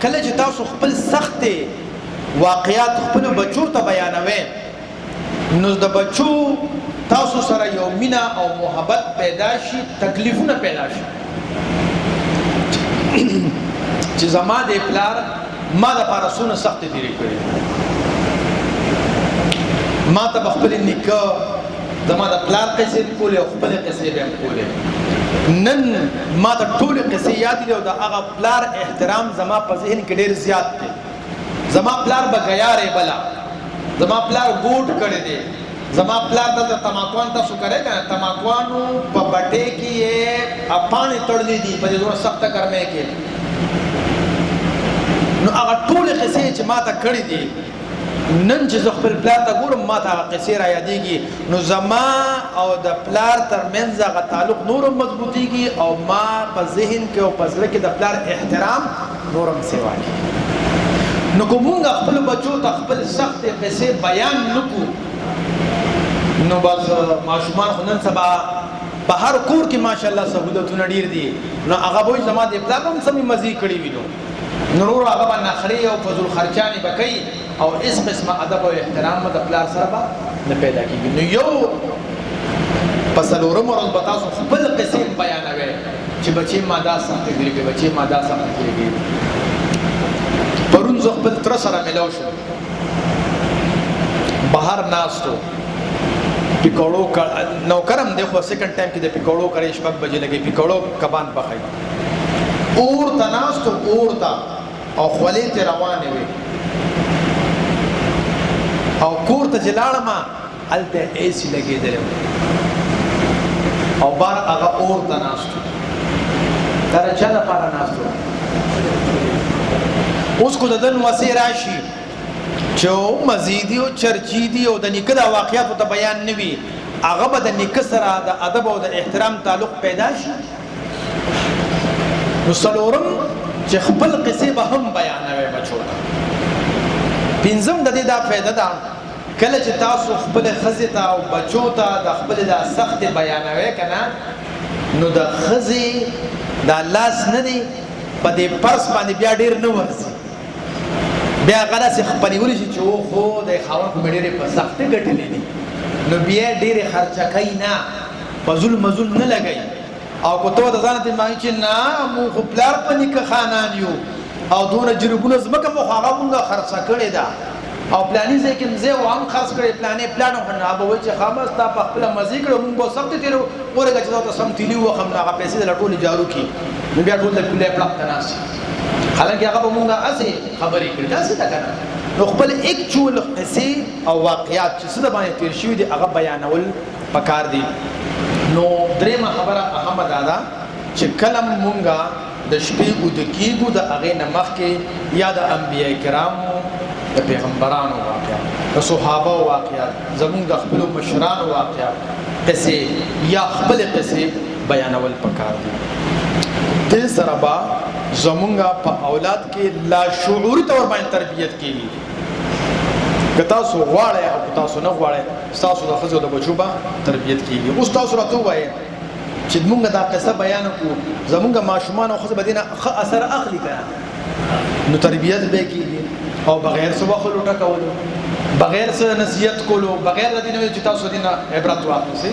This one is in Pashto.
کله چې تاسو خپل سخت واقعیات خپل بچو ته بیانوي نو د بچو تاسو سره یو مینا او محبت پیدا شي، تکلیفونه پیدا شي چې زما د پلار ما د پارسونه سخت تیری کړی، ما ته خپل نکاح زما د پلار قصې کولې او خپل قصې به کولې، نن ما ته ټول قصې یاد دي او د هغه پلار احترام زما په ذهن کې ډېر زیات دی. زما پلار به غیارې بلا، زما پلار ګوټ کړی دی، زما پلار د تماکوان تاسو کړی کنه، تماکوانو په بټې کې یې اپانې تړلې دي په دې ډول سخته ګرمۍ کې. نو هغه ټول قصې چې ما ته کړې دي نن چې زه خپل پلار ته ګورم ما ته هغه قصې را یادېږي، نو زما او د پلار ترمنځ هغه تعلق نورم مضبوطېږي او ما په ذهن کې او په زړه کې د پلار احترام نورم سیوا کېږي. نو که مونږ خپل بچو ته خپل سختې قصې بیان نه کړو نو بس ماشومان خو نن سبا په هر کور کې ماشاءالله سهولتونه ډېر دي، نو هغه به وایي زما د پلار هم سمې مزې کړې وي، نو نور هغه به نخرې او فضول خرچانې به کوي او اس قسمه ادب او احترام د پلار سره به نه پیدا کېږي. نو یو په څلورمه ورځ به تاسو خپل قصې بیانوئ چې بچې ما دا سختې کړې، بچې ما دا سختې کړې. پرون زه خپل تره سره میلاو شوم، بهر ناستو پکوړو نوکرم دی خو سیکنډ ټایم کې د پکوړو کرې شپږ بجې لګي، پکوړو کبان پخوي، اور ته ناستو، اور ته او خولې ته روانې وې او کور ته چې لاړم هلته اے سي لګېدلی او بار هغه اور ته ناستو. دا د چا دپاره ناستو؟ اوس خو د ده نوسې راشي چې مزیدي او چرچي دي او د نیکه د واقعاتو ته بیان نه وي، هغه به د نیکه سره د ادب او د احترام تعلق پیدا شي. نو څلورم چې خپل قصې به هم بیانوي بچو ته. پنځم د دې دا فایده ده کله چې تاسو خپل ښځې ته او بچو ته د خپل دا سخت بیانوي که نه، نو د ښځې دا لاس نه دی په دې پرس باندې بیا ډېر نه ورځي، بیا هغه داسې خپلېولی شي چې اوهو د خاوند خو مې ډېرې په سختۍ ګټلې دي، نو بیا ډېرې خرچه کوي نه، فضول مزول نه لګوي. او که ته د ځانه ته مایي چې نه مونږ خو پلار په نیکه خانان یو او دونه جربونه ځمکه مو خو هغه مونږه خرڅه کړې ده او پلاني ځای کې مځې هم خرڅ کړې، پلانې پلان خو نه به وایي چې خامه ستا په خپله مزې کړې مونږ به سختې تېرو ورېږه چې تا ته سم تیلي ووخم نو هغه پیسې دله ټولې جارو کړي، نو بیا ټول د کلۍ پړق ته ناست شي. حالانکې هغه به مونږ هسې خبرې کړي، داسې ده که نه. نو خپل ایکچوال قصې او واقعات چې څه د باندې تېر شوي دي هغه بیانول پکار دي. نو درېیمه خبره اهمه دا ده چې کله مونږه د شپې اوده کېږو د هغې نه مخکې یا د انبیاء کرامو د پیغمبرانو واقعات، د صحابه واقعات، زمونږ د خپلو مشرانو واقعات قصې یا خپلې قصې بیانول پکار دي. دې سره به زمونږه په اولاد کې لاشعوري طور باندې تربیت کېږي. که تاسو غواړئ او که تاسو نه غواړئ ستاسو د ښځو د بچو به تربیت کېږي. اوس تاسو راته ووایئ چې مونږ دا قصه بیان کړو زمونږ ماشومان او ښځه به دې نه ښه اثر اخلي که نو تربیت به کېږي او بغیر څه وخت لوټه کولو، بغیر څه نصیحت کولو، بغیر د دې نه چې تاسو دې نه عبرت واخلئ.